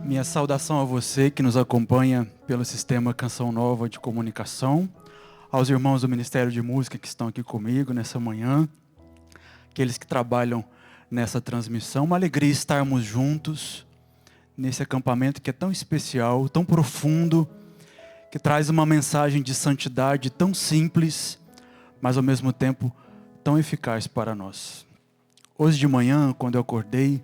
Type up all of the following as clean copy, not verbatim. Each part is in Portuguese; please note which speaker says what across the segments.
Speaker 1: Minha saudação a você que nos acompanha pelo sistema Canção Nova de Comunicação, aos irmãos do Ministério de Música que estão aqui comigo nessa manhã, aqueles que trabalham nessa transmissão. Uma alegria estarmos juntos nesse acampamento que é tão especial, tão profundo, que traz uma mensagem de santidade tão simples, mas ao mesmo tempo tão eficaz para nós. Hoje de manhã, quando eu acordei,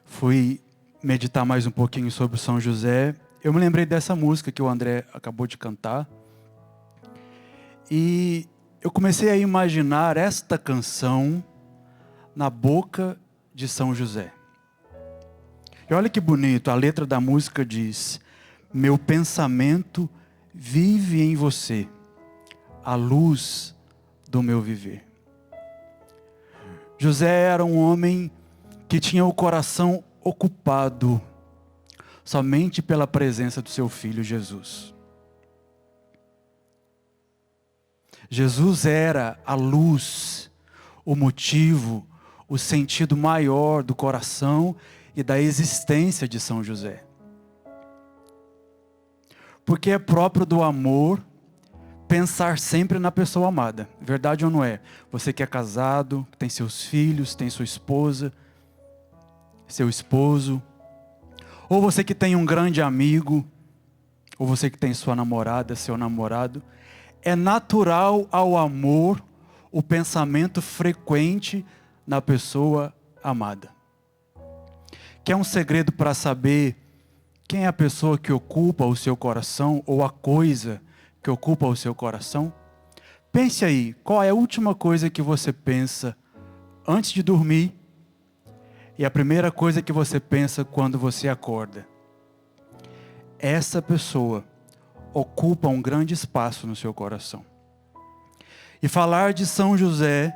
Speaker 1: fui meditar mais um pouquinho sobre São José. Eu me lembrei dessa música que o André acabou de cantar. E eu comecei a imaginar esta canção na boca de São José. E olha que bonito, a letra da música diz: meu pensamento vive em você, a luz do meu viver. José era um homem que tinha o coração ocupado somente pela presença do seu filho Jesus. Jesus era a luz, o motivo, o sentido maior do coração e da existência de São José. Porque é próprio do amor pensar sempre na pessoa amada. Verdade ou não é? Você que é casado, tem seus filhos, tem sua esposa, seu esposo, ou você que tem um grande amigo, ou você que tem sua namorada, seu namorado, é natural ao amor o pensamento frequente na pessoa amada. Quer um segredo para saber quem é a pessoa que ocupa o seu coração, ou a coisa que ocupa o seu coração? Pense aí, qual é a última coisa que você pensa antes de dormir e a primeira coisa que você pensa quando você acorda? Essa pessoa ocupa um grande espaço no seu coração. E falar de São José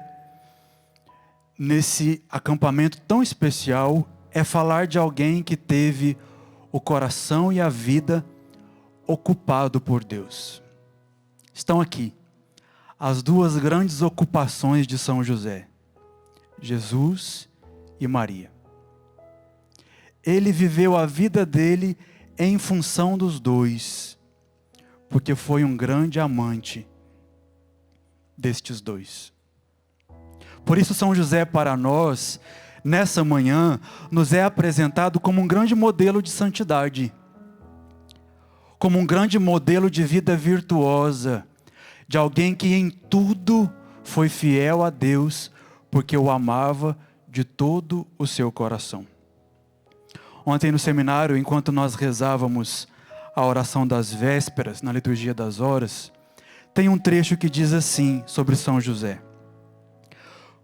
Speaker 1: nesse acampamento tão especial é falar de alguém que teve o coração e a vida ocupado por Deus. Estão aqui as duas grandes ocupações de São José: Jesus e Maria. Ele viveu a vida dele em função dos dois, porque foi um grande amante destes dois. Por isso São José para nós, nessa manhã, nos é apresentado como um grande modelo de santidade, como um grande modelo de vida virtuosa, de alguém que em tudo foi fiel a Deus, porque o amava de todo o seu coração. Ontem no seminário, enquanto nós rezávamos a oração das vésperas, na liturgia das horas, tem um trecho que diz assim sobre São José: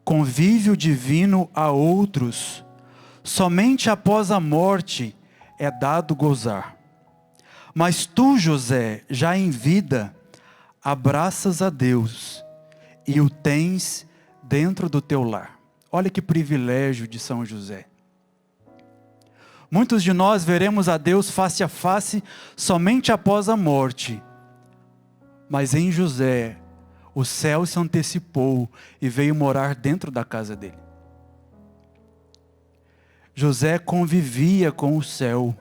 Speaker 1: convívio divino a outros, somente após a morte é dado gozar. Mas tu, José, já em vida, abraças a Deus e o tens dentro do teu lar. Olha que privilégio de São José. Muitos de nós veremos a Deus face a face somente após a morte. Mas em José, o céu se antecipou e veio morar dentro da casa dele. José convivia com o céu,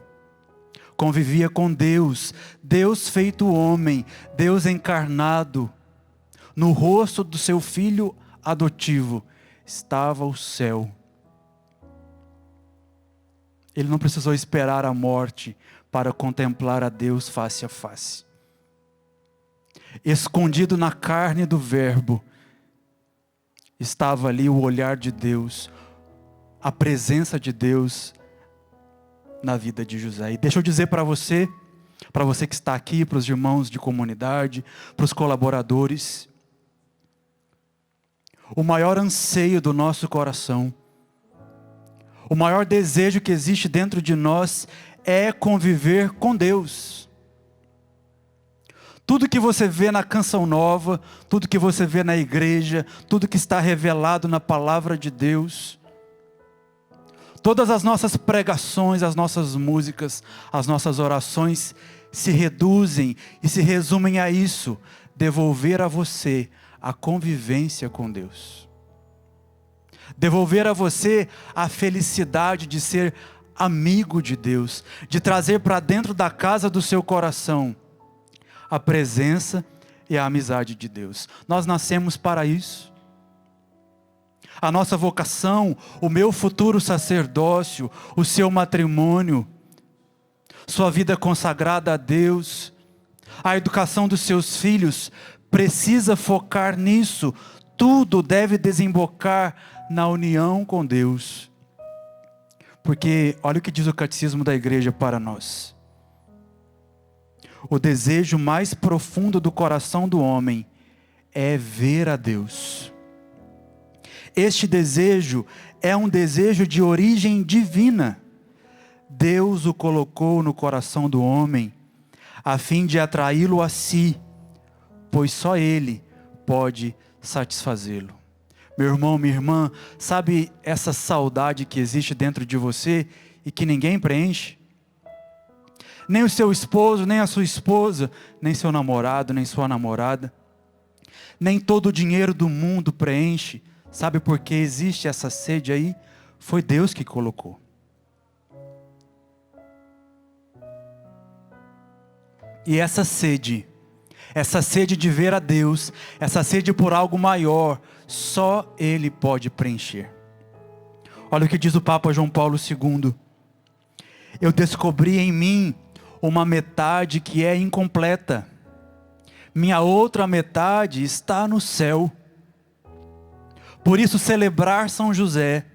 Speaker 1: convivia com Deus, Deus feito homem, Deus encarnado. No rosto do seu filho adotivo estava o céu. Ele não precisou esperar a morte para contemplar a Deus face a face. Escondido na carne do Verbo, estava ali o olhar de Deus, a presença de Deus na vida de José. E deixa eu dizer para você que está aqui, para os irmãos de comunidade, para os colaboradores, o maior anseio do nosso coração, o maior desejo que existe dentro de nós é conviver com Deus. Tudo que você vê na Canção Nova, tudo que você vê na igreja, tudo que está revelado na palavra de Deus, todas as nossas pregações, as nossas músicas, as nossas orações se reduzem e se resumem a isso: devolver a você a convivência com Deus. Devolver a você a felicidade de ser amigo de Deus, de trazer para dentro da casa do seu coração a presença e a amizade de Deus. Nós nascemos para isso. A nossa vocação, o meu futuro sacerdócio, o seu matrimônio, sua vida consagrada a Deus, a educação dos seus filhos, precisa focar nisso. Tudo deve desembocar na união com Deus. Porque olha o que diz o catecismo da igreja para nós. O desejo mais profundo do coração do homem é ver a Deus. Este desejo é um desejo de origem divina. Deus o colocou no coração do homem, a fim de atraí-lo a si, pois só Ele pode satisfazê-lo. Meu irmão, minha irmã, sabe essa saudade que existe dentro de você e que ninguém preenche? Nem o seu esposo, nem a sua esposa, nem seu namorado, nem sua namorada, nem todo o dinheiro do mundo preenche. Sabe por que existe essa sede aí? Foi Deus que colocou. E essa sede de ver a Deus, essa sede por algo maior, só Ele pode preencher. Olha o que diz o Papa João Paulo II. Eu descobri em mim uma metade que é incompleta. Minha outra metade está no céu. Por isso celebrar São José,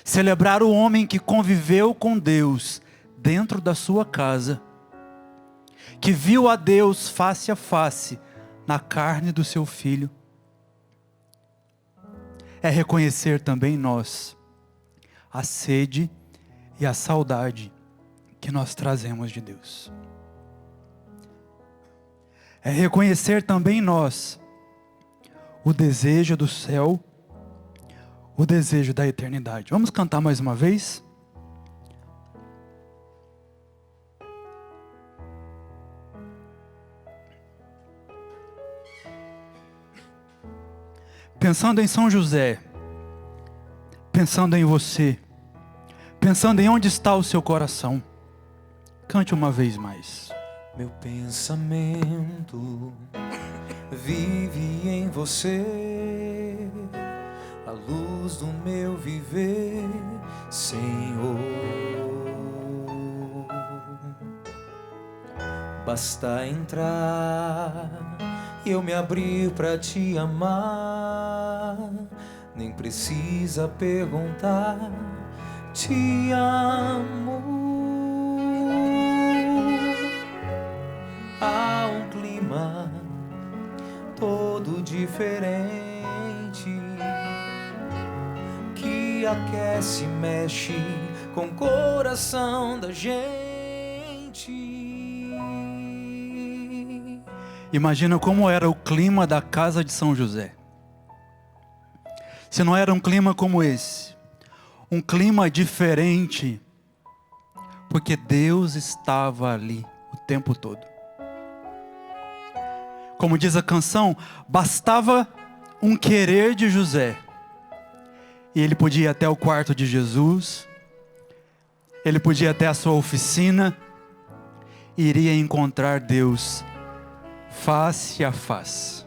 Speaker 1: celebrar o homem que conviveu com Deus dentro da sua casa, que viu a Deus face a face na carne do seu Filho, é reconhecer também nós a sede e a saudade que nós trazemos de Deus. É reconhecer também nós o desejo do céu, o desejo da eternidade. Vamos cantar mais uma vez? Pensando em São José, pensando em você, pensando em onde está o seu coração, cante uma vez mais.
Speaker 2: Meu pensamento vive em você, a luz do meu viver, Senhor. Basta entrar e eu me abrir pra te amar, nem precisa perguntar, te amo. Há um clima todo diferente que aquece, mexe com o coração da gente.
Speaker 1: Imagina como era o clima da casa de São José. Se não era um clima como esse, um clima diferente, porque Deus estava ali o tempo todo. Como diz a canção, bastava um querer de José, e ele podia ir até o quarto de Jesus, ele podia ir até a sua oficina, e iria encontrar Deus face a face.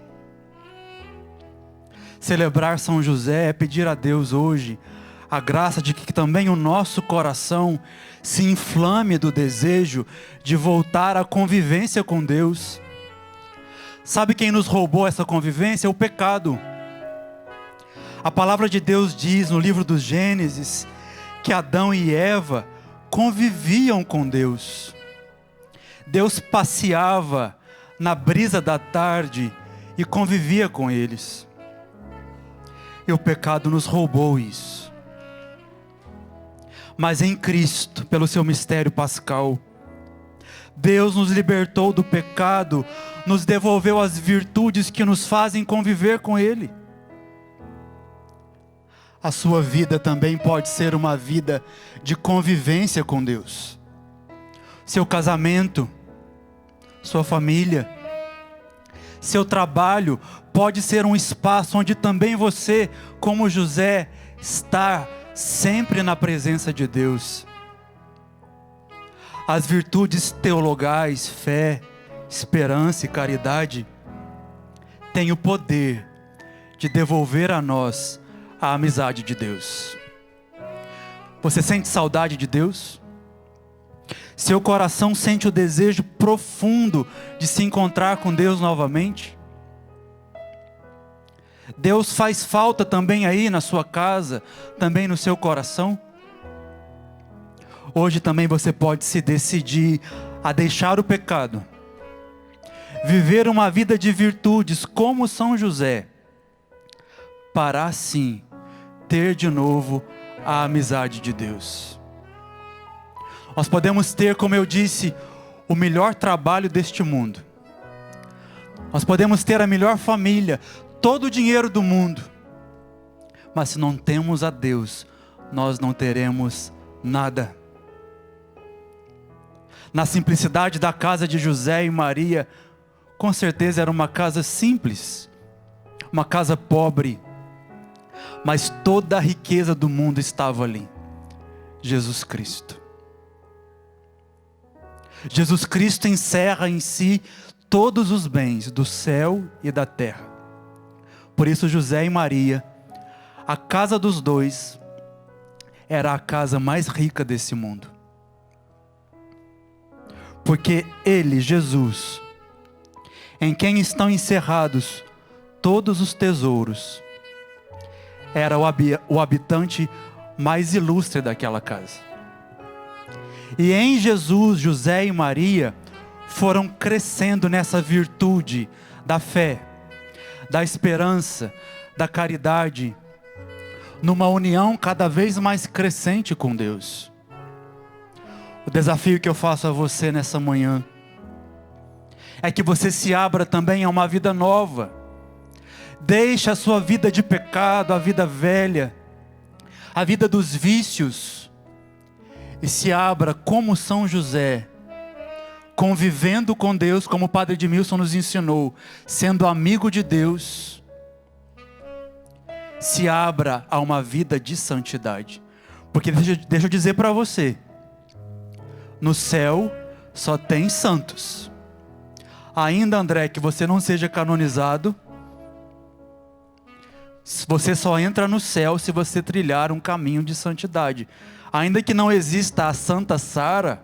Speaker 1: Celebrar São José é pedir a Deus hoje a graça de que também o nosso coração se inflame do desejo de voltar à convivência com Deus. Sabe quem nos roubou essa convivência? O pecado. A palavra de Deus diz no livro do Gênesis que Adão e Eva conviviam com Deus. Deus passeava na brisa da tarde e convivia com eles. E o pecado nos roubou isso. Mas em Cristo, pelo seu mistério pascal, Deus nos libertou do pecado, nos devolveu as virtudes que nos fazem conviver com Ele. A sua vida também pode ser uma vida de convivência com Deus. Seu casamento, sua família, seu trabalho pode ser um espaço onde também você, como José, está sempre na presença de Deus. As virtudes teologais, fé, esperança e caridade têm o poder de devolver a nós a amizade de Deus. Você sente saudade de Deus? Seu coração sente o desejo profundo de se encontrar com Deus novamente? Deus faz falta também aí na sua casa, também no seu coração? Hoje também você pode se decidir a deixar o pecado, viver uma vida de virtudes como São José, para assim ter de novo a amizade de Deus. Nós podemos ter, como eu disse, o melhor trabalho deste mundo. Nós podemos ter a melhor família, todo o dinheiro do mundo. Mas se não temos a Deus, nós não teremos nada. Na simplicidade da casa de José e Maria, com certeza era uma casa simples, uma casa pobre, mas toda a riqueza do mundo estava ali. Jesus Cristo. Jesus Cristo encerra em si todos os bens do céu e da terra. Por isso José e Maria, a casa dos dois, era a casa mais rica desse mundo. Porque Ele, Jesus, em quem estão encerrados todos os tesouros, era o habitante mais ilustre daquela casa. E em Jesus, José e Maria foram crescendo nessa virtude da fé, da esperança, da caridade, numa união cada vez mais crescente com Deus. O desafio que eu faço a você nessa manhã é que você se abra também a uma vida nova. Deixe a sua vida de pecado, a vida velha, a vida dos vícios, e se abra como São José, convivendo com Deus, como o Padre Edmilson nos ensinou, sendo amigo de Deus. Se abra a uma vida de santidade. Porque deixa eu dizer para você, no céu só tem santos. Ainda, André, que você não seja canonizado, você só entra no céu se você trilhar um caminho de santidade. Ainda que não exista a Santa Sara,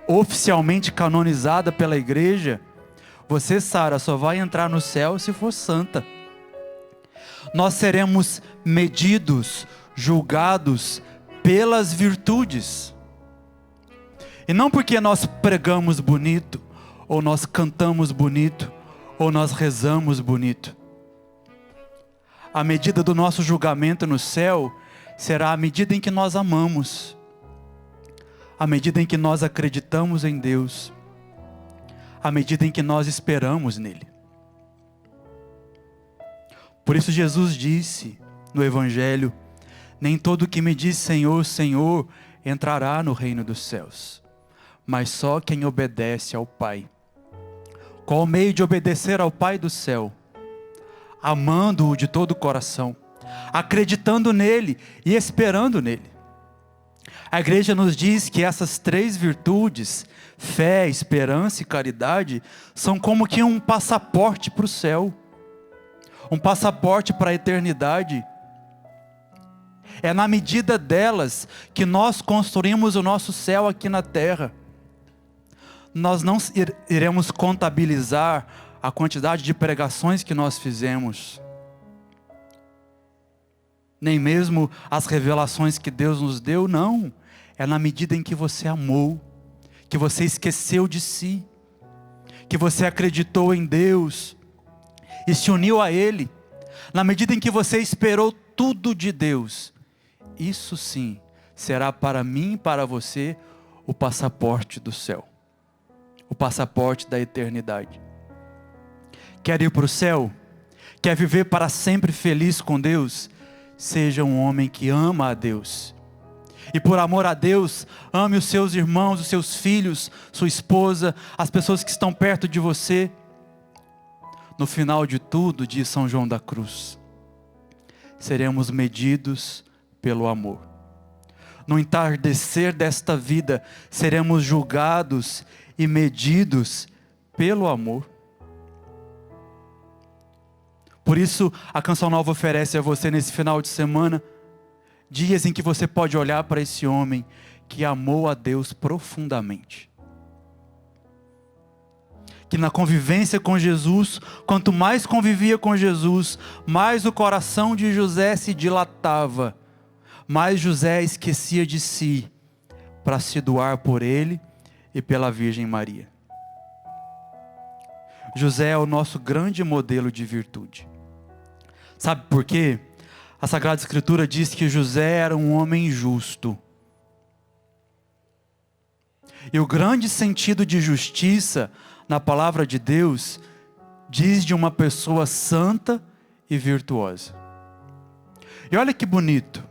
Speaker 1: oficialmente canonizada pela igreja, você, Sara, só vai entrar no céu se for santa. Nós seremos medidos, julgados pelas virtudes. E não porque nós pregamos bonito, ou nós cantamos bonito, ou nós rezamos bonito. A medida do nosso julgamento no céu será a medida em que nós amamos, a medida em que nós acreditamos em Deus, a medida em que nós esperamos nele. Por isso Jesus disse no Evangelho: nem todo que me diz Senhor, Senhor, entrará no reino dos céus, mas só quem obedece ao Pai. Qual o meio de obedecer ao Pai do céu? Amando-o de todo o coração, acreditando nele e esperando nele. A igreja nos diz que essas três virtudes, fé, esperança e caridade, são como que um passaporte para o céu, um passaporte para a eternidade. É na medida delas que nós construímos o nosso céu aqui na terra. Nós não iremos contabilizar a quantidade de pregações que nós fizemos, nem mesmo as revelações que Deus nos deu, não. É na medida em que você amou, que você esqueceu de si, que você acreditou em Deus e se uniu a Ele, na medida em que você esperou tudo de Deus. Isso sim será para mim e para você o passaporte do céu, o passaporte da eternidade. Quer ir para o céu? Quer viver para sempre feliz com Deus? Seja um homem que ama a Deus. E por amor a Deus, ame os seus irmãos, os seus filhos, sua esposa, as pessoas que estão perto de você. No final de tudo, diz São João da Cruz, seremos medidos pelo amor. No entardecer desta vida, seremos julgados e medidos pelo amor. Por isso, a Canção Nova oferece a você nesse final de semana dias em que você pode olhar para esse homem que amou a Deus profundamente. Que na convivência com Jesus, quanto mais convivia com Jesus, mais o coração de José se dilatava, mais José esquecia de si para se doar por ele e pela Virgem Maria. José é o nosso grande modelo de virtude. Sabe por quê? A Sagrada Escritura diz que José era um homem justo. E o grande sentido de justiça na palavra de Deus diz de uma pessoa santa e virtuosa. E olha que bonito.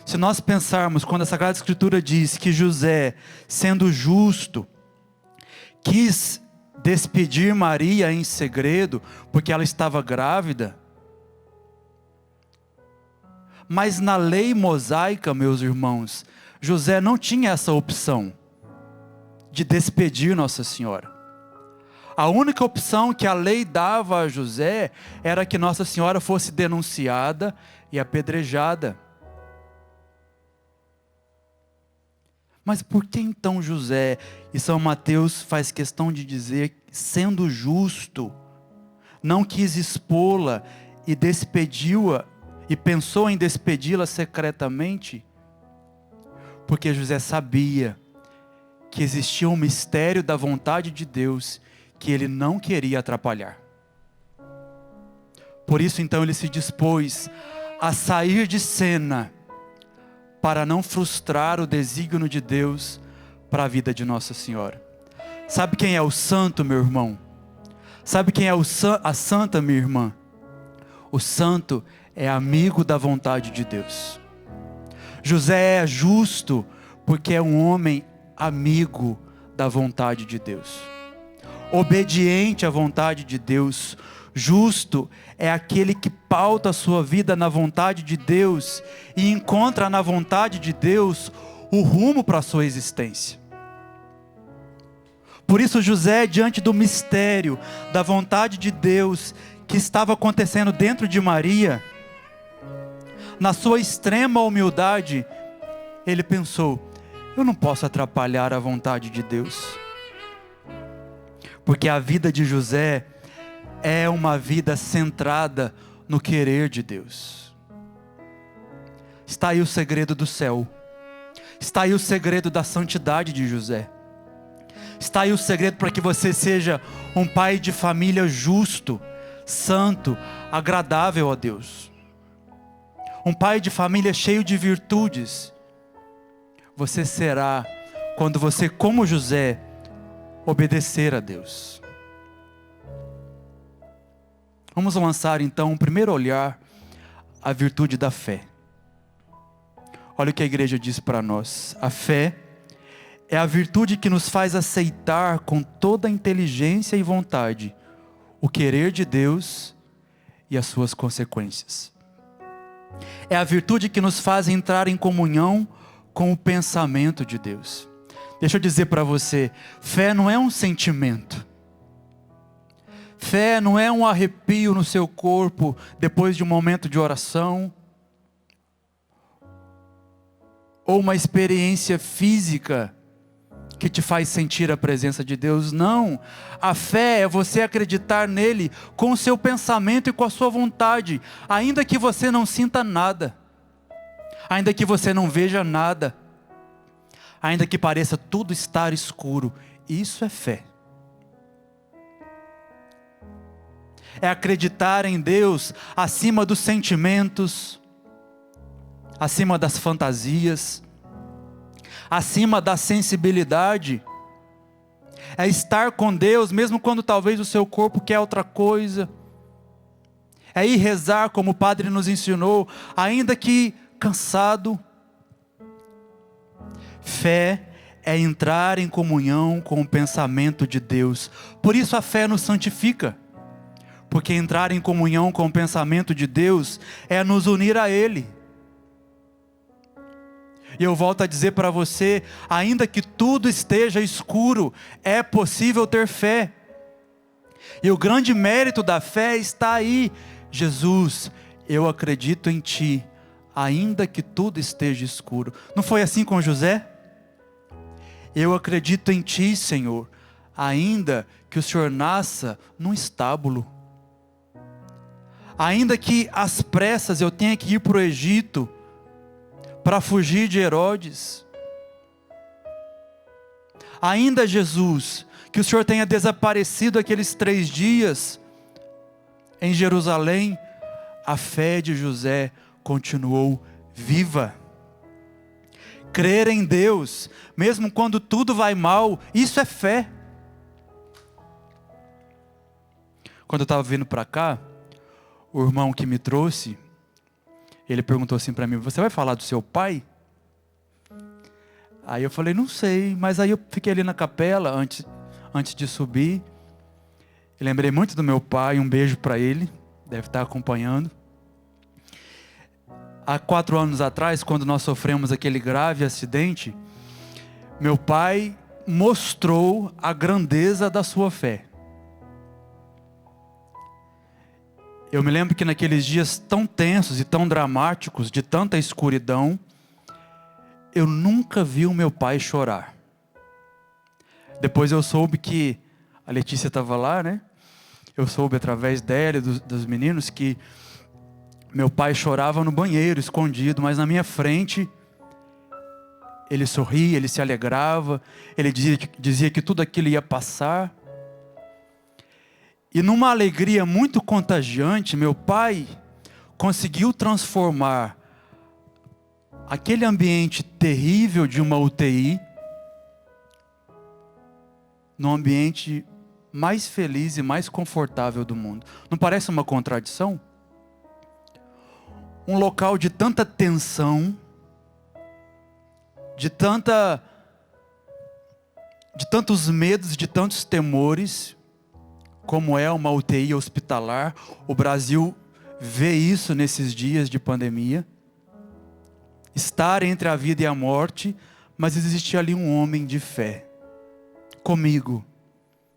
Speaker 1: Se nós pensarmos quando a Sagrada Escritura diz que José, sendo justo, quis despedir Maria em segredo porque ela estava grávida. Mas na lei mosaica, meus irmãos, José não tinha essa opção de despedir Nossa Senhora. A única opção que a lei dava a José era que Nossa Senhora fosse denunciada e apedrejada. Mas por que então José, e São Mateus faz questão de dizer, sendo justo, não quis expô-la e despediu-a, e pensou em despedi-la secretamente? Porque José sabia que existia um mistério da vontade de Deus que ele não queria atrapalhar. Por isso então ele se dispôs a sair de cena para não frustrar o desígnio de Deus para a vida de Nossa Senhora. Sabe quem é o santo, meu irmão? Sabe quem é a santa, minha irmã? O santo é amigo da vontade de Deus. José é justo porque é um homem amigo da vontade de Deus, obediente à vontade de Deus. Justo é aquele que pauta a sua vida na vontade de Deus e encontra na vontade de Deus o rumo para a sua existência. Por isso José, diante do mistério da vontade de Deus que estava acontecendo dentro de Maria, na sua extrema humildade, ele pensou: eu não posso atrapalhar a vontade de Deus. Porque a vida de José é uma vida centrada no querer de Deus. Está aí o segredo do céu. Está aí o segredo da santidade de José. Está aí o segredo para que você seja um pai de família justo, santo, agradável a Deus. Um pai de família cheio de virtudes. Você será quando você, como José, obedecer a Deus. Vamos lançar então um primeiro olhar à virtude da fé. Olha o que a igreja diz para nós. A fé é a virtude que nos faz aceitar com toda a inteligência e vontade o querer de Deus e as suas consequências. É a virtude que nos faz entrar em comunhão com o pensamento de Deus. Deixa eu dizer para você, fé não é um sentimento. Fé não é um arrepio no seu corpo depois de um momento de oração, ou uma experiência física que te faz sentir a presença de Deus. Não, a fé é você acreditar nele com o seu pensamento e com a sua vontade, ainda que você não sinta nada, ainda que você não veja nada, ainda que pareça tudo estar escuro. Isso é fé. É acreditar em Deus acima dos sentimentos, acima das fantasias, acima da sensibilidade. É estar com Deus mesmo quando talvez o seu corpo quer outra coisa. É ir rezar como o Padre nos ensinou, ainda que cansado. Fé é entrar em comunhão com o pensamento de Deus. Por isso a fé nos santifica. Porque entrar em comunhão com o pensamento de Deus é nos unir a Ele. E eu volto a dizer para você, ainda que tudo esteja escuro, é possível ter fé. E o grande mérito da fé está aí. Jesus, eu acredito em Ti, ainda que tudo esteja escuro. Não foi assim com José? Eu acredito em Ti, Senhor, ainda que o Senhor nasça num estábulo. Ainda que às pressas eu tenha que ir para o Egito, para fugir de Herodes. Ainda, Jesus, que o Senhor tenha desaparecido aqueles 3 dias em Jerusalém, a fé de José continuou viva. Crer em Deus, mesmo quando tudo vai mal, isso é fé. Quando eu estava vindo para cá, o irmão que me trouxe, ele perguntou assim para mim, você vai falar do seu pai? Aí eu falei, não sei, mas aí eu fiquei ali na capela, antes de subir, eu lembrei muito do meu pai, um beijo para ele, deve estar acompanhando. Há 4 anos atrás, quando nós sofremos aquele grave acidente, meu pai mostrou a grandeza da sua fé. Eu me lembro que naqueles dias tão tensos e tão dramáticos, de tanta escuridão, eu nunca vi o meu pai chorar. Depois eu soube que a Letícia estava lá, né? Eu soube através dela e dos meninos que meu pai chorava no banheiro, escondido, mas na minha frente, ele sorria, ele se alegrava, ele dizia que tudo aquilo ia passar. E numa alegria muito contagiante, meu pai conseguiu transformar aquele ambiente terrível de uma UTI no ambiente mais feliz e mais confortável do mundo. Não parece uma contradição? Um local de tanta tensão, de tantos medos, de tantos temores, como é uma UTI hospitalar. O Brasil vê isso nesses dias de pandemia. Estar entre a vida e a morte, mas existia ali um homem de fé, comigo,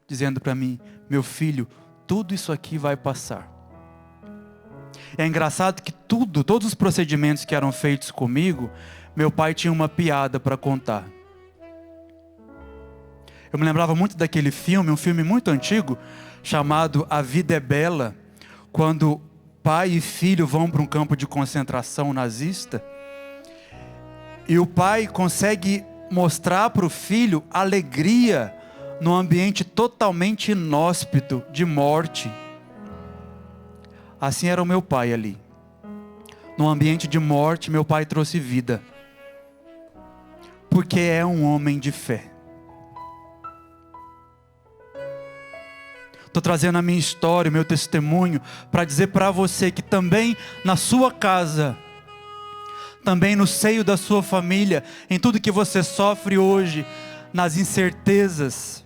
Speaker 1: dizendo para mim, meu filho, tudo isso aqui vai passar. É engraçado que todos os procedimentos que eram feitos comigo, meu pai tinha uma piada para contar. Eu me lembrava muito daquele filme, um filme muito antigo, chamado A Vida é Bela, quando pai e filho vão para um campo de concentração nazista, e o pai consegue mostrar para o filho alegria num ambiente totalmente inóspito de morte. Assim era o meu pai ali. Num ambiente de morte, meu pai trouxe vida. Porque é um homem de fé. Estou trazendo a minha história, o meu testemunho, para dizer para você que também na sua casa, também no seio da sua família, em tudo que você sofre hoje, nas incertezas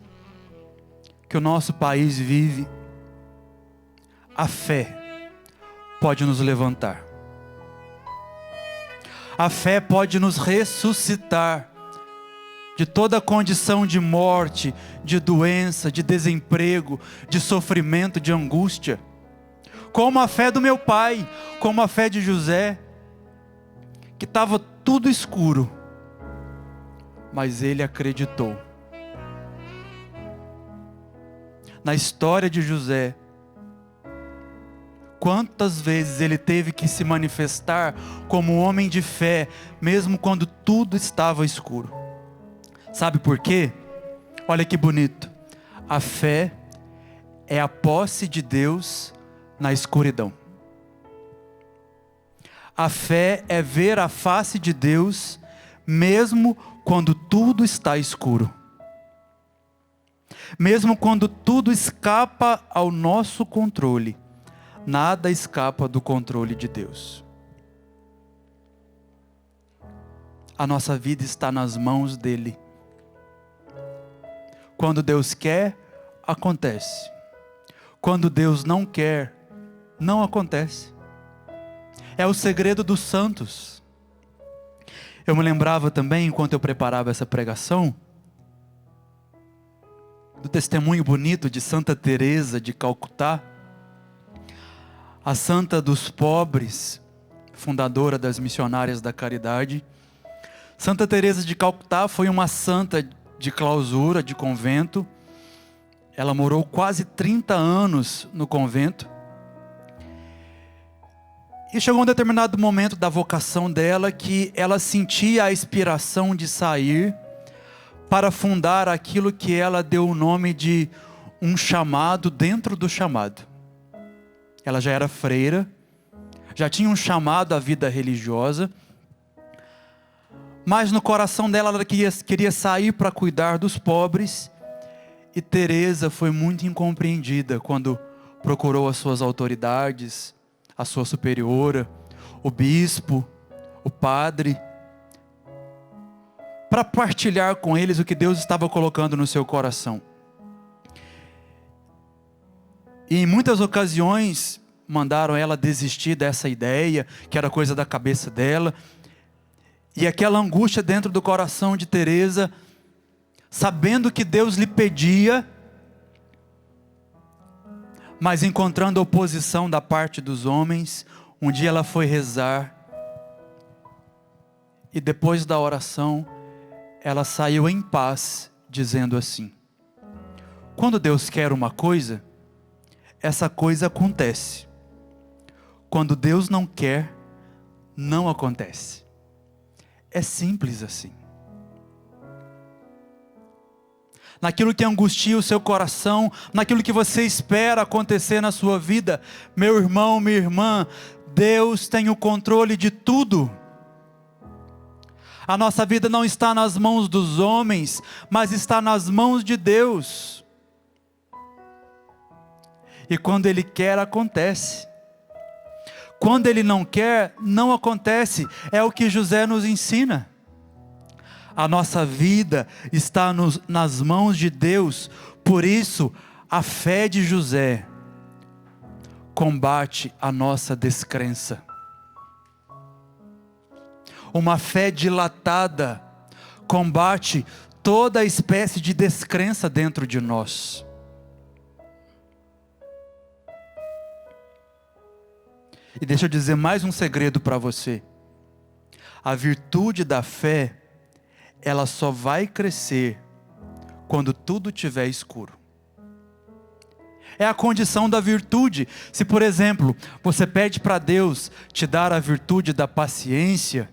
Speaker 1: que o nosso país vive, a fé pode nos levantar. A fé pode nos ressuscitar de toda condição de morte, de doença, de desemprego, de sofrimento, de angústia. Como a fé do meu pai, como a fé de José, que estava tudo escuro, mas ele acreditou. Na história de José, quantas vezes ele teve que se manifestar como homem de fé, mesmo quando tudo estava escuro. Sabe por quê? Olha que bonito. A fé é a posse de Deus na escuridão. A fé é ver a face de Deus, mesmo quando tudo está escuro. Mesmo quando tudo escapa ao nosso controle, nada escapa do controle de Deus. A nossa vida está nas mãos dEle. Quando Deus quer, acontece. Quando Deus não quer, não acontece. É o segredo dos santos. Eu me lembrava também, enquanto eu preparava essa pregação, do testemunho bonito de Santa Teresa de Calcutá, a santa dos pobres, fundadora das Missionárias da Caridade. Santa Teresa de Calcutá foi uma santa de clausura, de convento. Ela morou quase 30 anos no convento. E chegou um determinado momento da vocação dela que ela sentia a inspiração de sair para fundar aquilo que ela deu o nome de um chamado dentro do chamado. Ela já era freira, já tinha um chamado à vida religiosa, mas no coração dela ela queria sair para cuidar dos pobres. E Teresa foi muito incompreendida quando procurou as suas autoridades, a sua superiora, o bispo, o padre, para partilhar com eles o que Deus estava colocando no seu coração. E em muitas ocasiões mandaram ela desistir dessa ideia, que era coisa da cabeça dela. E aquela angústia dentro do coração de Teresa, sabendo que Deus lhe pedia, mas encontrando oposição da parte dos homens, um dia ela foi rezar, e depois da oração, ela saiu em paz, dizendo assim: quando Deus quer uma coisa, essa coisa acontece. Quando Deus não quer, não acontece. É simples assim. Naquilo que angustia o seu coração, naquilo que você espera acontecer na sua vida, meu irmão, minha irmã, Deus tem o controle de tudo. A nossa vida não está nas mãos dos homens, mas está nas mãos de Deus. E quando Ele quer, acontece. Quando Ele não quer, não acontece. É o que José nos ensina. A nossa vida está nas mãos de Deus. Por isso, a fé de José combate a nossa descrença. Uma fé dilatada combate toda espécie de descrença dentro de nós. E deixa eu dizer mais um segredo para você. A virtude da fé, ela só vai crescer quando tudo estiver escuro. É a condição da virtude. Se, por exemplo, você pede para Deus te dar a virtude da paciência,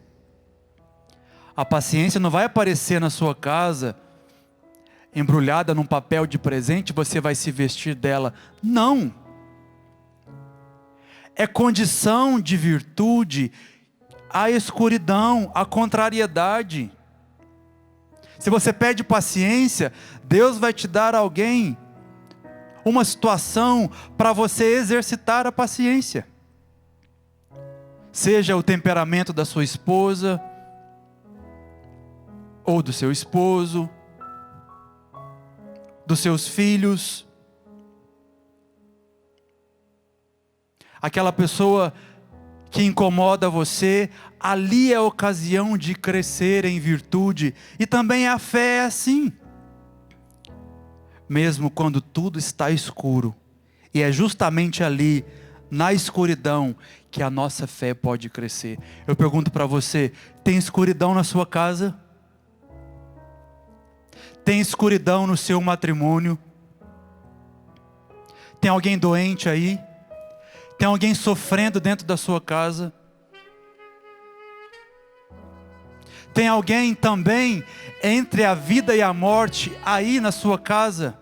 Speaker 1: a paciência não vai aparecer na sua casa, embrulhada num papel de presente, você vai se vestir dela. Não. É condição de virtude a escuridão, a contrariedade. Se você pede paciência, Deus vai te dar alguém, uma situação para você exercitar a paciência. Seja o temperamento da sua esposa, ou do seu esposo, dos seus filhos. Aquela pessoa que incomoda você, ali é a ocasião de crescer em virtude. E também a fé é assim. Mesmo quando tudo está escuro, e é justamente ali, na escuridão, que a nossa fé pode crescer. Eu pergunto para você, tem escuridão na sua casa? Tem escuridão no seu matrimônio? Tem alguém doente aí? Tem alguém sofrendo dentro da sua casa? Tem alguém também entre a vida e a morte aí na sua casa?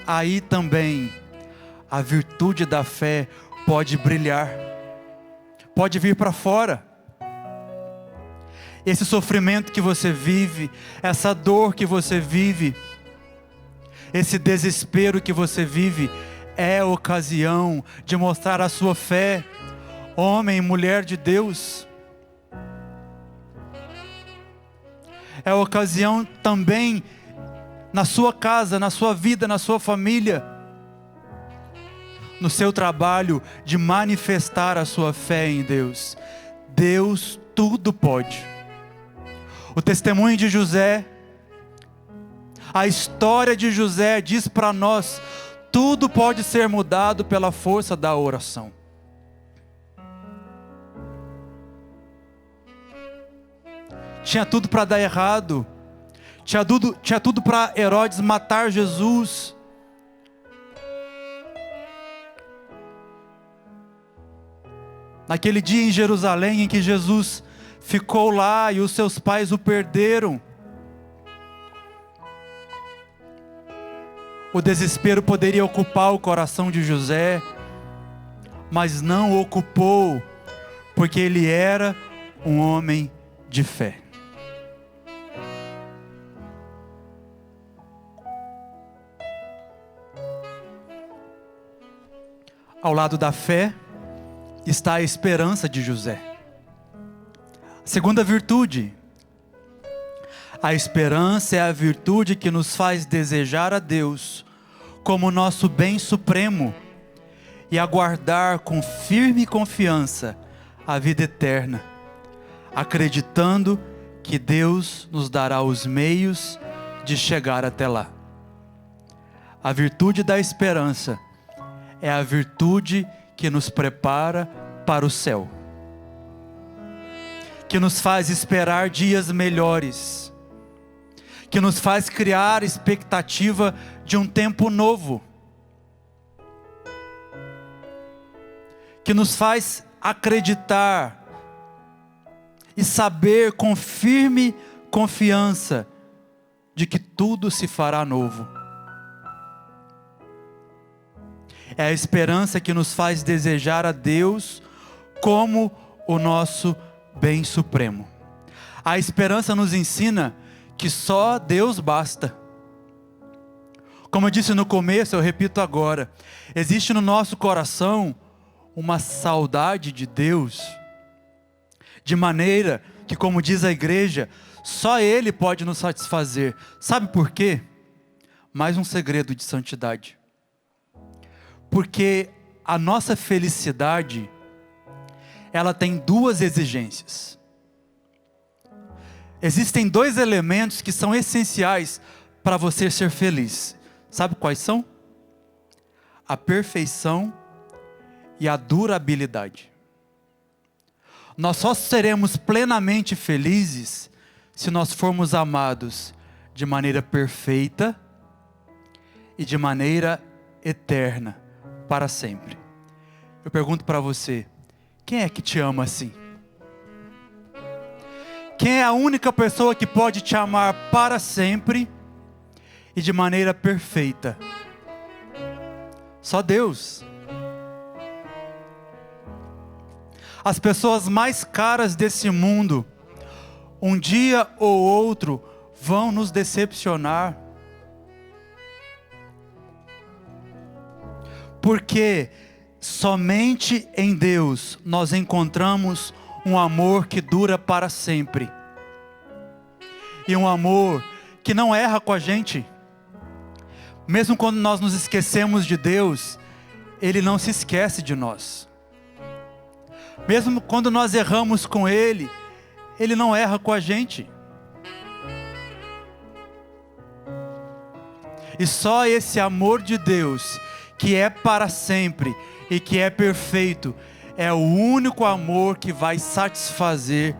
Speaker 1: Aí também a virtude da fé pode brilhar, pode vir para fora. Esse sofrimento que você vive, essa dor que você vive, esse desespero que você vive, é a ocasião de mostrar a sua fé, homem e mulher de Deus. É a ocasião também, na sua casa, na sua vida, na sua família, no seu trabalho, de manifestar a sua fé em Deus. Deus tudo pode. O testemunho de José, a história de José diz para nós, tudo pode ser mudado pela força da oração. Tinha tudo para dar errado. Tinha tudo para Herodes matar Jesus. Naquele dia em Jerusalém em que Jesus ficou lá e os seus pais o perderam, o desespero poderia ocupar o coração de José, mas não ocupou, porque ele era um homem de fé. Ao lado da fé está a esperança de José. Segunda virtude, a esperança é a virtude que nos faz desejar a Deus como nosso bem supremo e aguardar com firme confiança a vida eterna, acreditando que Deus nos dará os meios de chegar até lá. A virtude da esperança é a virtude que nos prepara para o céu, que nos faz esperar dias melhores, que nos faz criar expectativa de um tempo novo, que nos faz acreditar e saber com firme confiança de que tudo se fará novo. É a esperança que nos faz desejar a Deus como o nosso bem supremo. A esperança nos ensina que só Deus basta. Como eu disse no começo, eu repito agora, existe no nosso coração uma saudade de Deus, de maneira que, como diz a igreja, só Ele pode nos satisfazer. Sabe por quê? Mais um segredo de santidade. Porque a nossa felicidade, ela tem duas exigências. Existem dois elementos que são essenciais para você ser feliz. Sabe quais são? A perfeição e a durabilidade. Nós só seremos plenamente felizes se nós formos amados de maneira perfeita e de maneira eterna, para sempre. Eu pergunto para você, quem é que te ama assim? Quem é a única pessoa que pode te amar para sempre e de maneira perfeita? Só Deus. As pessoas mais caras desse mundo, um dia ou outro, vão nos decepcionar. Porque somente em Deus nós encontramos um amor que dura para sempre. E um amor que não erra com a gente. Mesmo quando nós nos esquecemos de Deus, Ele não se esquece de nós. Mesmo quando nós erramos com Ele, Ele não erra com a gente. E só esse amor de Deus, que é para sempre e que é perfeito, é o único amor que vai satisfazer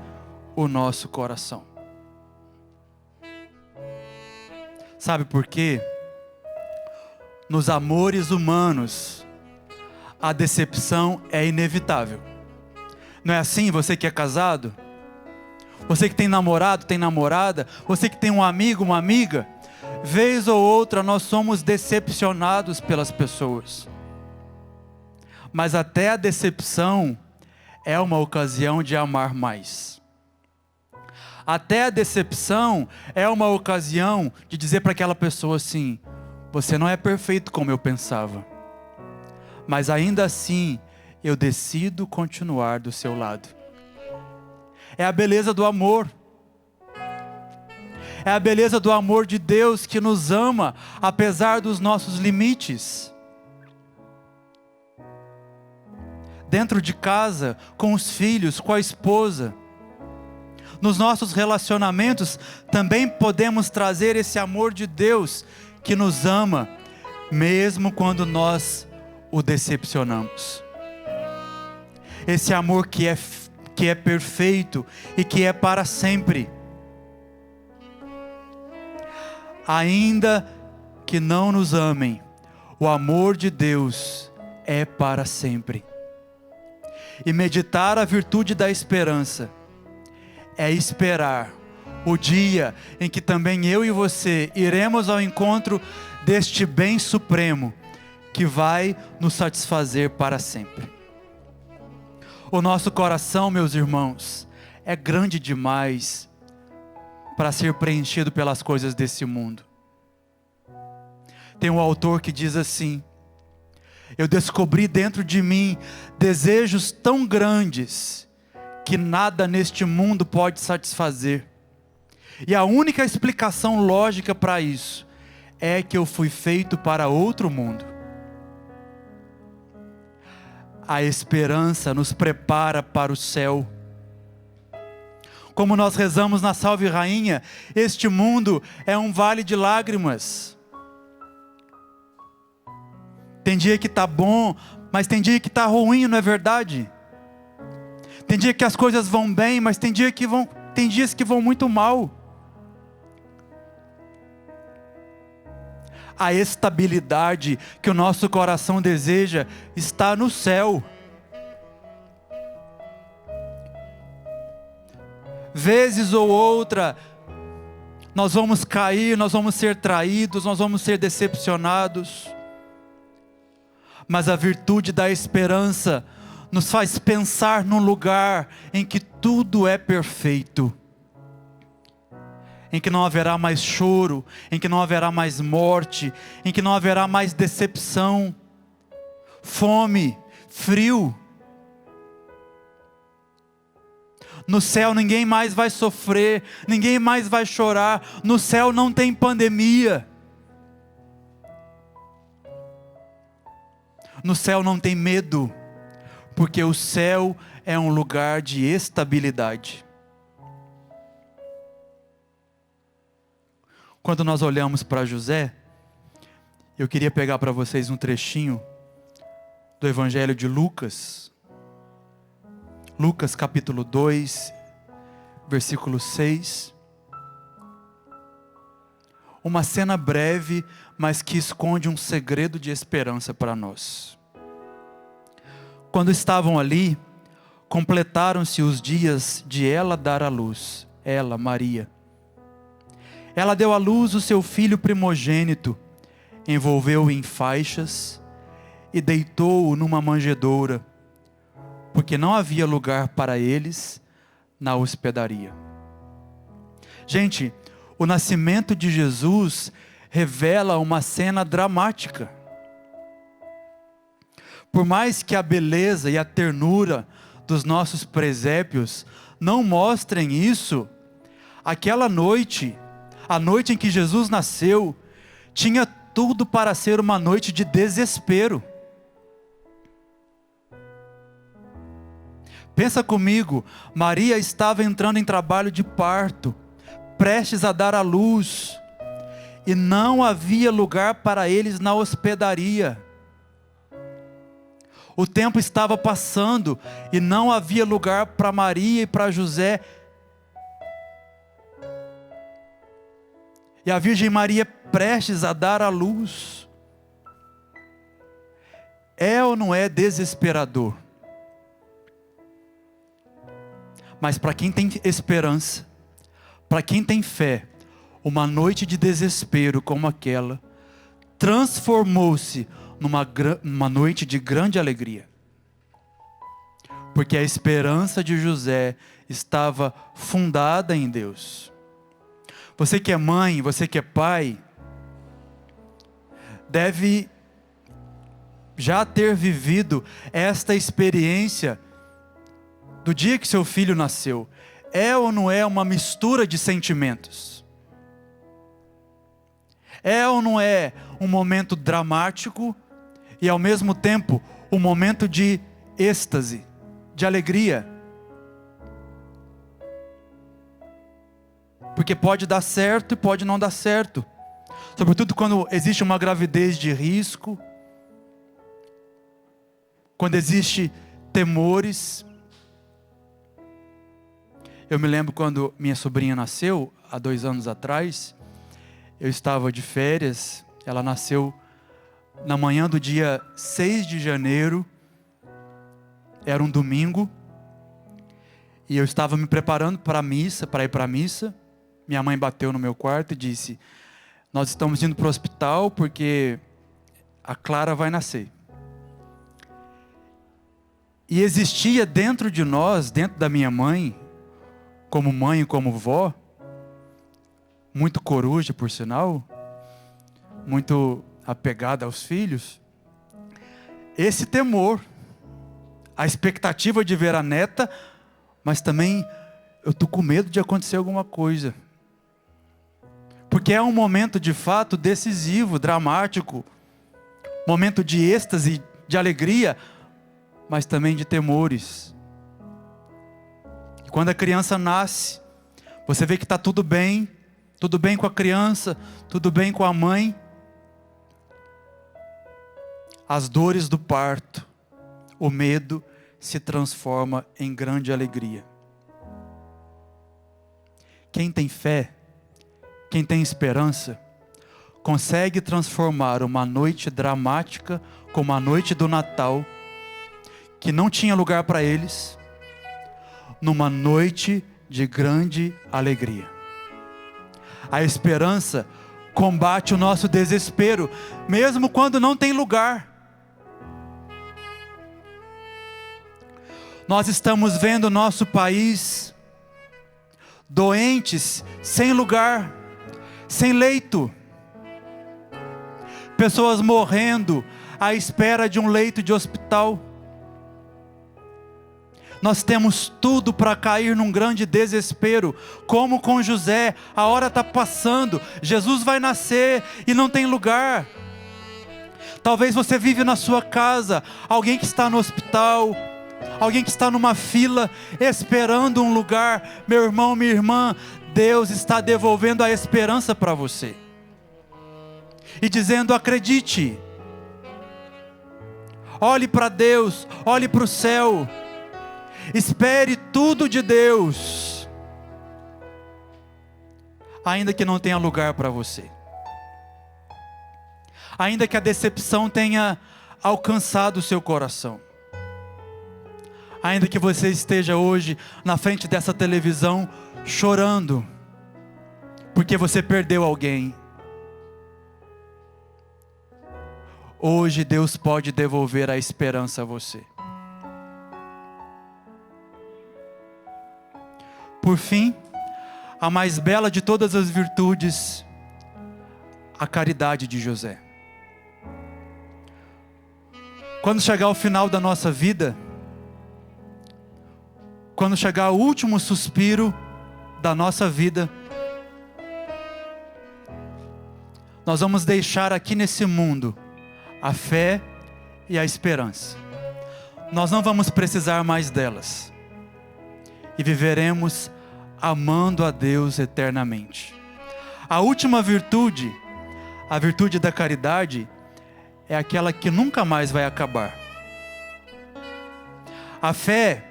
Speaker 1: o nosso coração. Sabe por quê? Nos amores humanos, a decepção é inevitável. Não é assim? Você que é casado, você que tem namorado, tem namorada, você que tem um amigo, uma amiga, vez ou outra nós somos decepcionados pelas pessoas. Mas até a decepção é uma ocasião de amar mais. Até a decepção é uma ocasião de dizer para aquela pessoa assim: você não é perfeito como eu pensava, mas ainda assim eu decido continuar do seu lado. É a beleza do amor. É a beleza do amor de Deus que nos ama apesar dos nossos limites. Dentro de casa, com os filhos, com a esposa, nos nossos relacionamentos, também podemos trazer esse amor de Deus que nos ama, mesmo quando nós o decepcionamos. Esse amor que é perfeito e que é para sempre. Ainda que não nos amem, o amor de Deus é para sempre. E meditar a virtude da esperança é esperar o dia em que também eu e você iremos ao encontro deste bem supremo que vai nos satisfazer para sempre. O nosso coração, meus irmãos, é grande demais para ser preenchido pelas coisas desse mundo. Tem um autor que diz assim: eu descobri dentro de mim desejos tão grandes que nada neste mundo pode satisfazer. E a única explicação lógica para isso é que eu fui feito para outro mundo. A esperança nos prepara para o céu. Como nós rezamos na Salve Rainha, este mundo é um vale de lágrimas. Tem dia que está bom, mas tem dia que está ruim, não é verdade? Tem dia que as coisas vão bem, mas tem dias que vão muito mal. A estabilidade que o nosso coração deseja está no céu. Vezes ou outra, nós vamos cair, nós vamos ser traídos, nós vamos ser decepcionados. Mas a virtude da esperança nos faz pensar num lugar em que tudo é perfeito. Em que não haverá mais choro, em que não haverá mais morte, em que não haverá mais decepção, fome, frio. No céu ninguém mais vai sofrer, ninguém mais vai chorar, no céu não tem pandemia. No céu não tem medo, porque o céu é um lugar de estabilidade. Quando nós olhamos para José, eu queria pegar para vocês um trechinho do Evangelho de Lucas. Lucas capítulo 2, versículo 6. Uma cena breve, mas que esconde um segredo de esperança para nós. Quando estavam ali, completaram-se os dias de ela dar à luz, ela, Maria. Ela deu à luz o seu filho primogênito, envolveu-o em faixas e deitou-o numa manjedoura, porque não havia lugar para eles na hospedaria. Gente, o nascimento de Jesus revela uma cena dramática. Por mais que a beleza e a ternura dos nossos presépios não mostrem isso, aquela noite, a noite em que Jesus nasceu, tinha tudo para ser uma noite de desespero. Pensa comigo, Maria estava entrando em trabalho de parto, prestes a dar à luz, e não havia lugar para eles na hospedaria. O tempo estava passando, e não havia lugar para Maria e para José. E a Virgem Maria prestes a dar à luz. É ou não é desesperador? Mas para quem tem esperança, para quem tem fé, uma noite de desespero como aquela, transformou-se numa noite de grande alegria. Porque a esperança de José estava fundada em Deus. Você que é mãe, você que é pai, deve já ter vivido esta experiência do dia que seu filho nasceu. É ou não é uma mistura de sentimentos? É ou não é um momento dramático e ao mesmo tempo um momento de êxtase, de alegria? Porque pode dar certo e pode não dar certo. Sobretudo quando existe uma gravidez de risco, quando existe temores. Eu me lembro quando minha sobrinha nasceu, há 2 anos atrás, eu estava de férias, ela nasceu na manhã do dia 6 de janeiro, era um domingo, e eu estava me preparando para ir para a missa. Minha mãe bateu no meu quarto e disse: nós estamos indo para o hospital porque a Clara vai nascer. E existia dentro de nós, dentro da minha mãe e como vó, muito coruja por sinal, muito apegada aos filhos, esse temor, a expectativa de ver a neta, mas também eu estou com medo de acontecer alguma coisa. Porque é um momento de fato decisivo, dramático, momento de êxtase, de alegria, mas também de temores. E quando a criança nasce, você vê que está tudo bem com a criança, tudo bem com a mãe. As dores do parto, o medo se transforma em grande alegria. Quem tem fé, quem tem esperança, consegue transformar uma noite dramática como a noite do Natal, que não tinha lugar para eles, numa noite de grande alegria. A esperança combate o nosso desespero, mesmo quando não tem lugar. Nós estamos vendo nosso país doentes, sem lugar, sem leito. Pessoas morrendo à espera de um leito de hospital. Nós temos tudo para cair num grande desespero, como com José. A hora está passando, Jesus vai nascer e não tem lugar. Talvez você vive na sua casa, alguém que está no hospital, alguém que está numa fila, esperando um lugar. Meu irmão, minha irmã, Deus está devolvendo a esperança para você. E dizendo: acredite. Olhe para Deus, olhe para o céu. Espere tudo de Deus. Ainda que não tenha lugar para você. Ainda que a decepção tenha alcançado o seu coração. Ainda que você esteja hoje na frente dessa televisão chorando, porque você perdeu alguém. Hoje Deus pode devolver a esperança a você. Por fim, a mais bela de todas as virtudes, a caridade de José. Quando chegar o final da nossa vida, quando chegar o último suspiro da nossa vida, nós vamos deixar aqui nesse mundo a fé e a esperança. Nós não vamos precisar mais delas. E viveremos amando a Deus eternamente. A última virtude, a virtude da caridade, é aquela que nunca mais vai acabar. A fé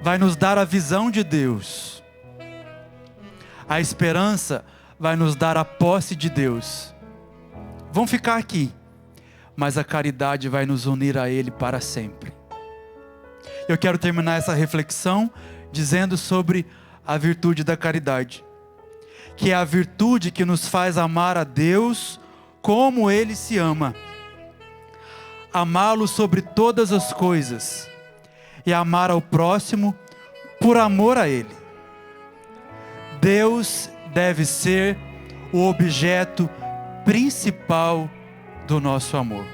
Speaker 1: vai nos dar a visão de Deus. A esperança vai nos dar a posse de Deus. Vão ficar aqui, mas a caridade vai nos unir a Ele para sempre. Eu quero terminar essa reflexão dizendo sobre a virtude da caridade, que é a virtude que nos faz amar a Deus como Ele se ama. Amá-lo sobre todas as coisas e amar ao próximo por amor a Ele. Deus deve ser o objeto principal do nosso amor.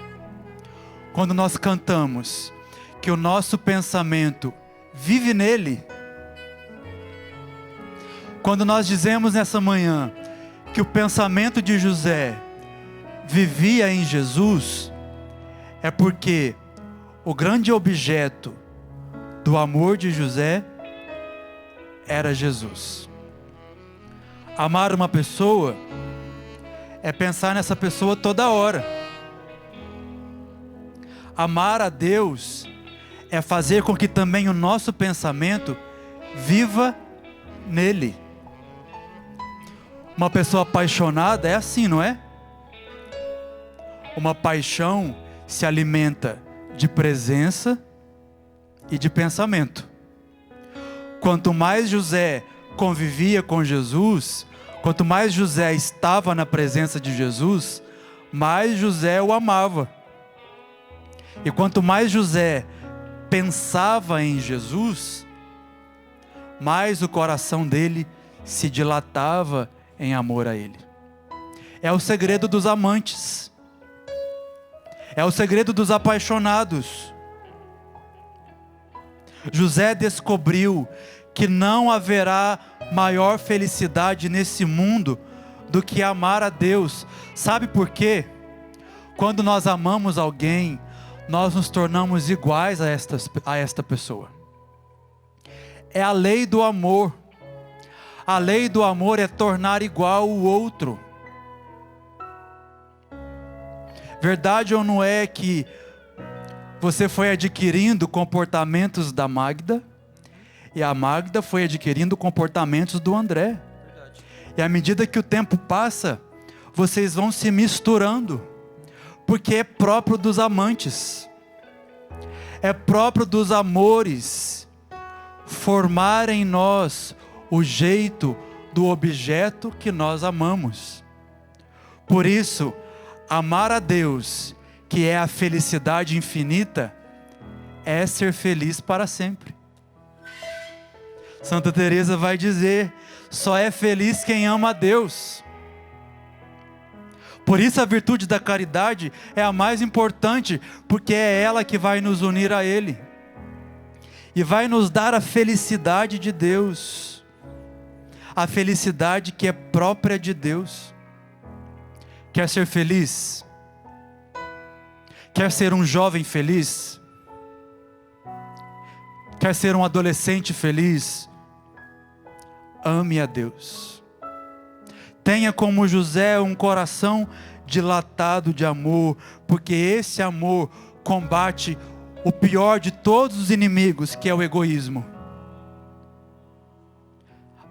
Speaker 1: Quando nós cantamos que o nosso pensamento vive nele, quando nós dizemos nessa manhã que o pensamento de José vivia em Jesus, é porque o grande objeto do amor de José era Jesus. Amar uma pessoa é pensar nessa pessoa toda hora. Amar a Deus é fazer com que também o nosso pensamento viva nele. Uma pessoa apaixonada é assim, não é? Uma paixão se alimenta de presença e de pensamento. Quanto mais José convivia com Jesus, quanto mais José estava na presença de Jesus, mais José o amava. E quanto mais José pensava em Jesus, mais o coração dele se dilatava em amor a ele. É o segredo dos amantes. É o segredo dos apaixonados. José descobriu que não haverá maior felicidade nesse mundo do que amar a Deus. Sabe por quê? Quando nós amamos alguém, nós nos tornamos iguais a esta pessoa. É a lei do amor. A lei do amor é tornar igual o outro. Verdade ou não é que você foi adquirindo comportamentos da Magda, e a Magda foi adquirindo comportamentos do André. E à medida que o tempo passa, vocês vão se misturando, porque é próprio dos amantes, é próprio dos amores, formar em nós o jeito do objeto que nós amamos. Por isso, amar a Deus, que é a felicidade infinita, é ser feliz para sempre. Santa Teresa vai dizer: só é feliz quem ama a Deus. Por isso a virtude da caridade é a mais importante, porque é ela que vai nos unir a Ele e vai nos dar a felicidade de Deus, a felicidade que é própria de Deus. Quer ser feliz? Quer ser um jovem feliz? Quer ser um adolescente feliz? Ame a Deus. Tenha como José um coração dilatado de amor, porque esse amor combate o pior de todos os inimigos, que é o egoísmo.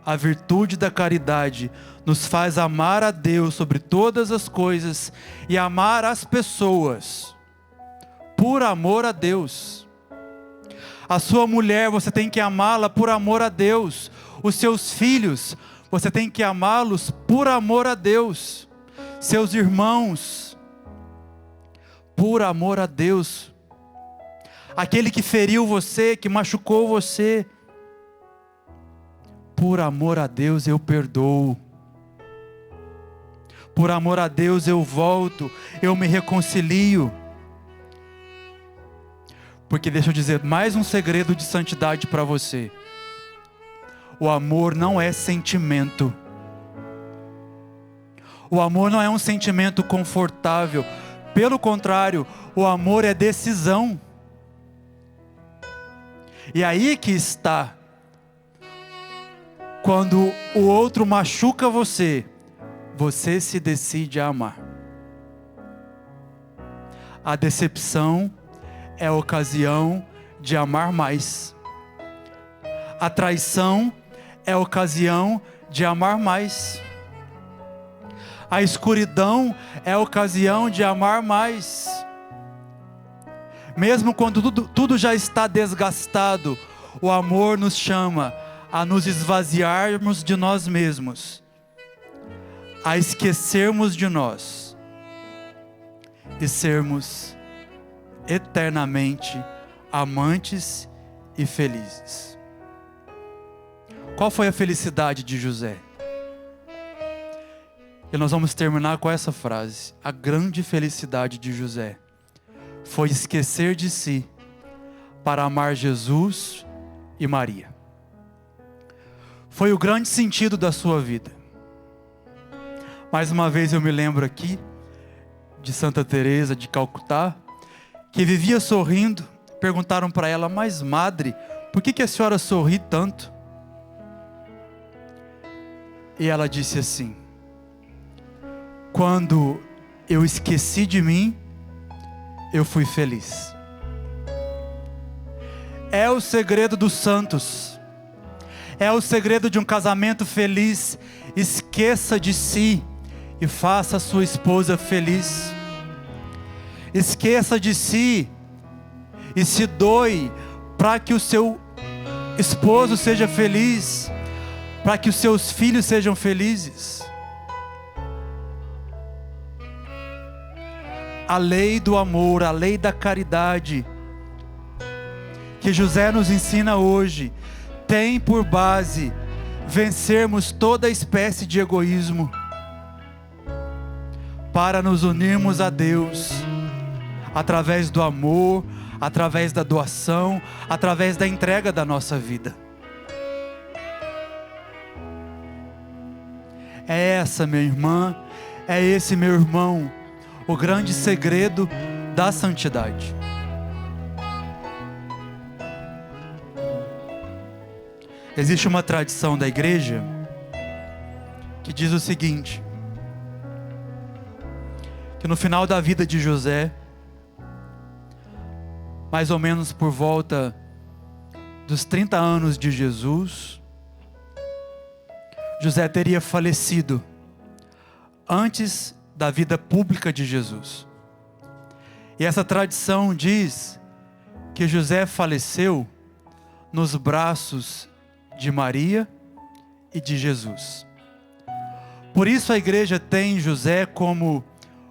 Speaker 1: A virtude da caridade nos faz amar a Deus sobre todas as coisas e amar as pessoas por amor a Deus. A sua mulher, você tem que amá-la por amor a Deus. Os seus filhos, você tem que amá-los por amor a Deus. Seus irmãos, por amor a Deus. Aquele que feriu você, que machucou você, por amor a Deus eu perdoo. Por amor a Deus eu volto, eu me reconcilio. Porque deixa eu dizer mais um segredo de santidade para você. O amor não é sentimento. O amor não é um sentimento confortável. Pelo contrário, o amor é decisão. E aí que está. Quando o outro machuca você, você se decide a amar. A decepção é a ocasião de amar mais. A traição é a ocasião de amar mais. A escuridão é a ocasião de amar mais. Mesmo quando tudo já está desgastado, o amor nos chama a nos esvaziarmos de nós mesmos, a esquecermos de nós e sermos eternamente amantes e felizes. Qual foi a felicidade de José? E nós vamos terminar com essa frase: a grande felicidade de José foi esquecer de si para amar Jesus e Maria. Foi o grande sentido da sua vida. Mais uma vez eu me lembro aqui de Santa Teresa de Calcutá, que vivia sorrindo. Perguntaram para ela: mas madre, por que a senhora sorri tanto? E ela disse assim: quando eu esqueci de mim, eu fui feliz. É o segredo dos santos. É o segredo de um casamento feliz. Esqueça de si e faça a sua esposa feliz. Esqueça de si e se doe para que o seu esposo seja feliz, para que os seus filhos sejam felizes. A lei do amor, a lei da caridade, que José nos ensina hoje, tem por base vencermos toda espécie de egoísmo, para nos unirmos a Deus, através do amor, através da doação, através da entrega da nossa vida. É essa, minha irmã, é esse, meu irmão, o grande segredo da santidade. Existe uma tradição da igreja que diz o seguinte: que no final da vida de José, mais ou menos por volta dos 30 anos de Jesus, José teria falecido antes da vida pública de Jesus. E essa tradição diz que José faleceu nos braços de Maria e de Jesus. Por isso a igreja tem José como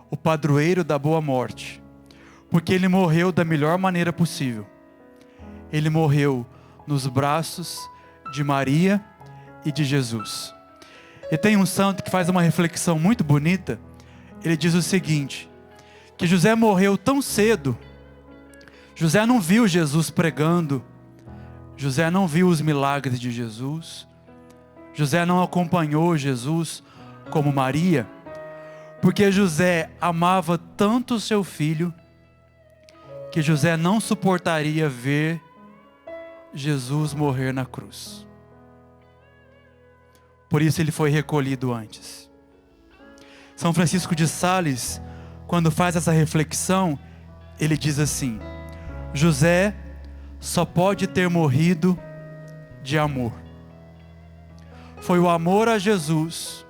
Speaker 1: o padroeiro da boa morte, porque ele morreu da melhor maneira possível. Ele morreu nos braços de Maria e de Jesus. E tem um santo que faz uma reflexão muito bonita. Ele diz o seguinte: que José morreu tão cedo. José não viu Jesus pregando, José não viu os milagres de Jesus, José não acompanhou Jesus como Maria, porque José amava tanto o seu filho, que José não suportaria ver Jesus morrer na cruz. Por isso ele foi recolhido antes. São Francisco de Sales, quando faz essa reflexão, ele diz assim: José só pode ter morrido de amor. Foi o amor a Jesus,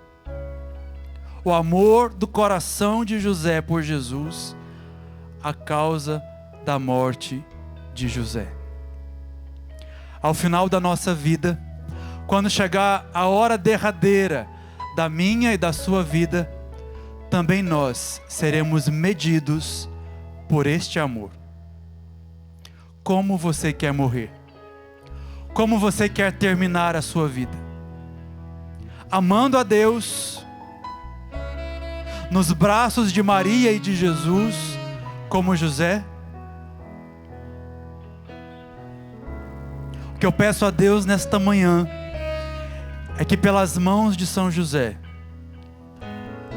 Speaker 1: o amor do coração de José por Jesus, a causa da morte de José. Ao final da nossa vida, quando chegar a hora derradeira da minha e da sua vida, também nós seremos medidos por este amor. Como você quer morrer? Como você quer terminar a sua vida? Amando a Deus, nos braços de Maria e de Jesus, como José? O que eu peço a Deus nesta manhã é que pelas mãos de São José,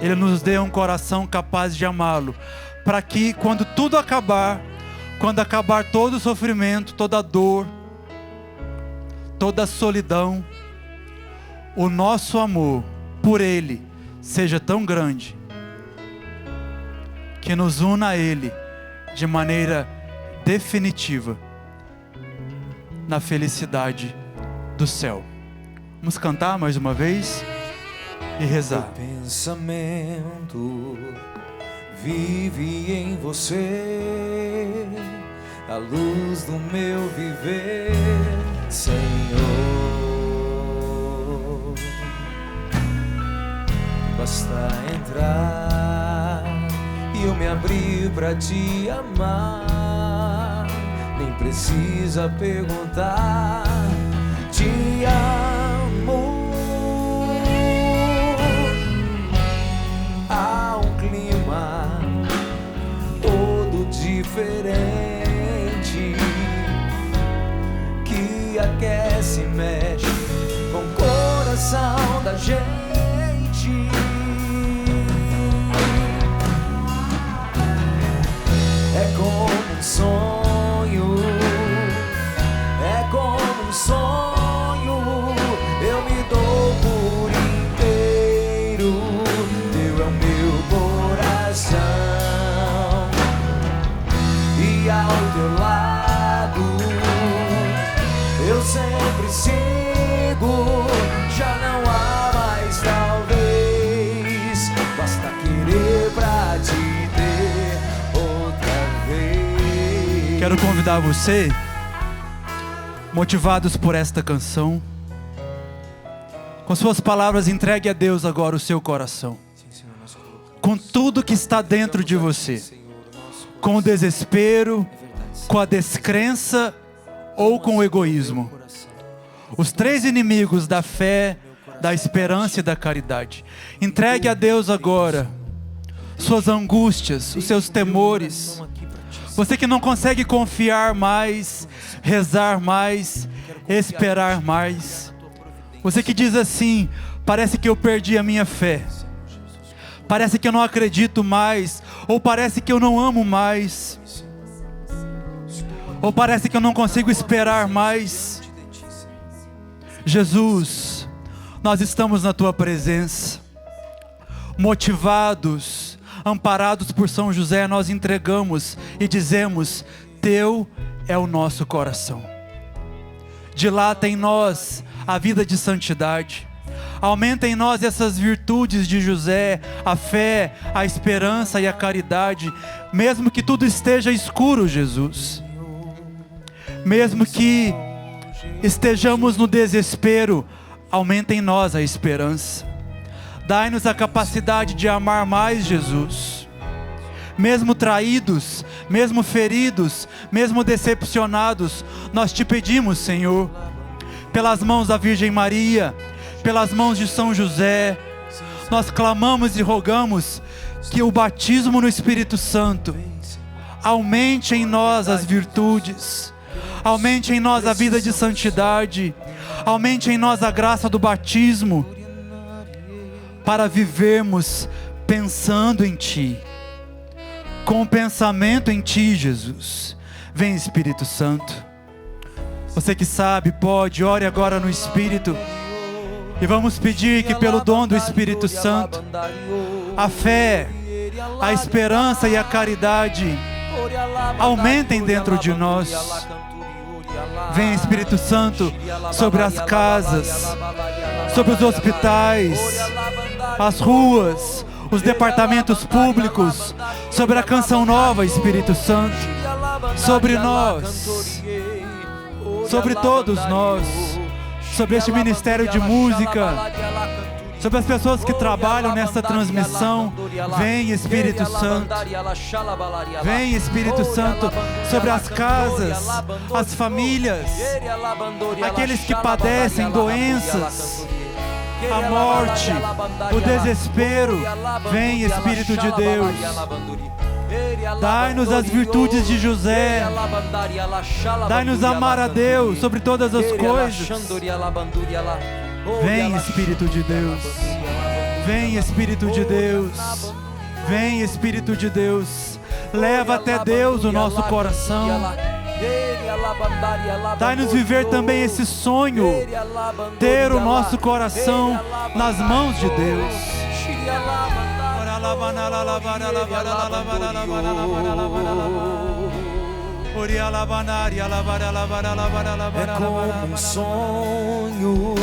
Speaker 1: Ele nos dê um coração capaz de amá-lo, para que quando tudo acabar, quando acabar todo o sofrimento, toda a dor, toda a solidão, o nosso amor por Ele seja tão grande, que nos una a Ele de maneira definitiva na felicidade do céu. Vamos cantar mais uma vez e rezar.
Speaker 2: Meu pensamento vive em você, a luz do meu viver, Senhor. Basta entrar e eu me abrir pra te amar, nem precisa perguntar, te amo. Há um clima todo diferente que aquece e mexe com o coração da gente. É como um sonho, é como um sonho consigo, já não há mais talvez. Basta querer pra te ter outra vez.
Speaker 1: Quero convidar você, motivados por esta canção, com suas palavras, entregue a Deus agora o seu coração, com tudo que está dentro de você, com o desespero, com a descrença ou com o egoísmo. Os três inimigos da fé, da esperança e da caridade. Entregue a Deus agora suas angústias, os seus temores. Você que não consegue confiar mais, rezar mais, esperar mais. Você que diz assim: parece que eu perdi a minha fé, parece que eu não acredito mais, ou parece que eu não amo mais, ou parece que eu não consigo esperar mais. Jesus, nós estamos na Tua presença, motivados, amparados por São José, nós entregamos e dizemos: Teu é o nosso coração. Dilata em nós a vida de santidade. Aumenta em nós essas virtudes de José, a fé, a esperança e a caridade, mesmo que tudo esteja escuro, Jesus. Mesmo que estejamos no desespero, aumenta em nós a esperança. Dai-nos a capacidade de amar mais, Jesus. Mesmo traídos, mesmo feridos, mesmo decepcionados, nós te pedimos, Senhor, pelas mãos da Virgem Maria, pelas mãos de São José, nós clamamos e rogamos que o batismo no Espírito Santo aumente em nós as virtudes, aumente em nós a vida de santidade, aumente em nós a graça do batismo, para vivermos pensando em Ti, com o pensamento em Ti, Jesus. Vem, Espírito Santo. Você que sabe, pode, ore agora no Espírito. E vamos pedir que pelo dom do Espírito Santo, a fé, a esperança e a caridade aumentem dentro de nós. Vem, Espírito Santo, sobre as casas, sobre os hospitais, as ruas, os departamentos públicos, sobre a Canção Nova, Espírito Santo, sobre nós, sobre todos nós, sobre este ministério de música, sobre as pessoas que trabalham nesta transmissão. Vem, Espírito Santo. Vem, Espírito Santo, sobre as casas, as famílias, aqueles que padecem doenças, a morte, o desespero. Vem, Espírito de Deus. Dai-nos as virtudes de José. Dai-nos amar a Deus sobre todas as coisas. Vem, Espírito de Deus. Vem, Espírito de Deus. Vem, Espírito de Deus. Leva até Deus o nosso coração. Dai-nos viver também esse sonho, ter o nosso coração nas mãos de Deus.
Speaker 2: É como um sonho,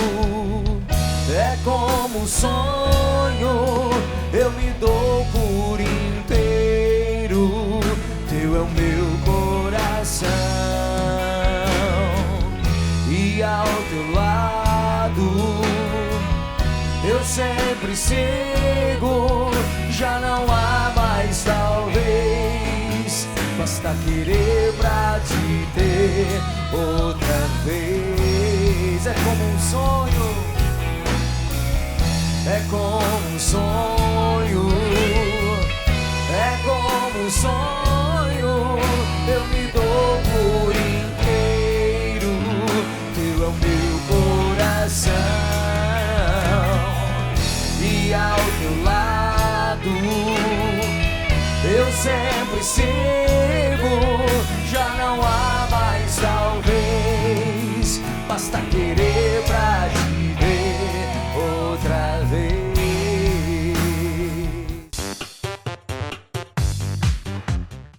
Speaker 2: é como um sonho, eu me dou por inteiro, teu é o meu coração, e ao teu lado eu sempre sigo, já não há mais talvez, basta querer pra te ter outra vez. É como um sonho, é como um sonho, é como um sonho, eu me dou por inteiro, teu é o meu coração, e ao teu lado eu sempre sigo, já não há